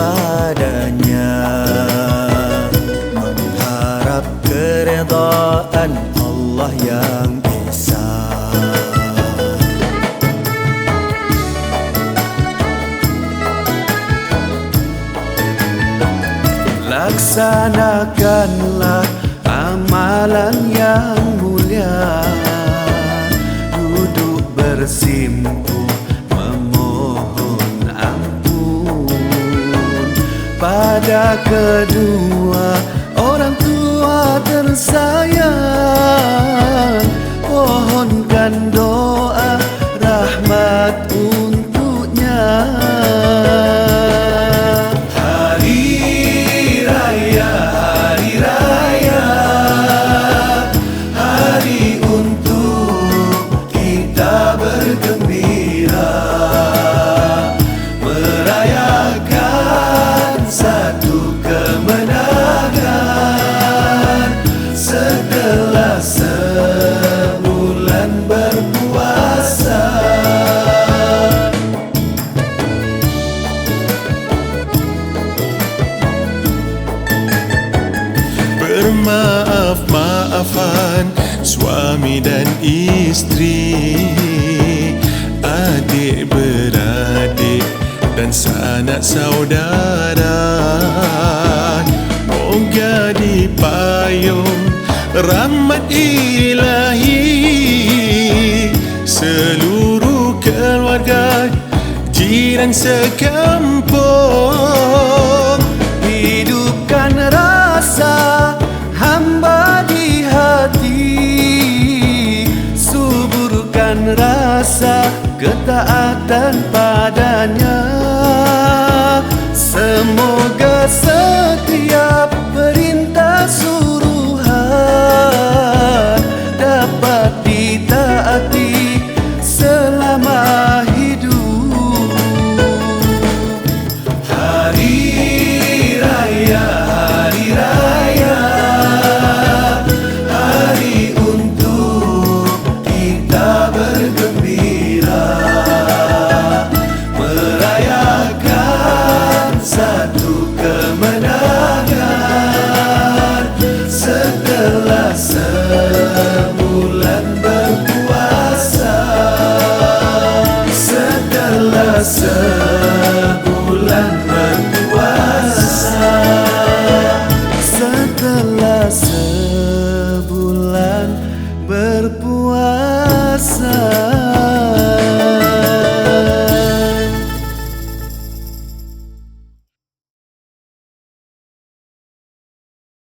padanya, mengharap keredaan Allah yang esa. Laksanakanlah amalan yang mulia, duduk bersimpuh memohon ampun pada kedua orang tua tersayang. Pohonkan doa rahmat untuknya. Bermaaf-maafan suami dan istri, adik beradik dan sanak saudara. Moga dipayung rahmat ilahi seluruh keluarga, jiran sekampung. Hidupkan rasa hamba di hati, suburkan rasa ketaatan padanya. Semoga setiap perintah suruhan dapat ditaati selama hidup. Hari Raya, Hari Raya, hari untuk kita bergembira, merayakan satu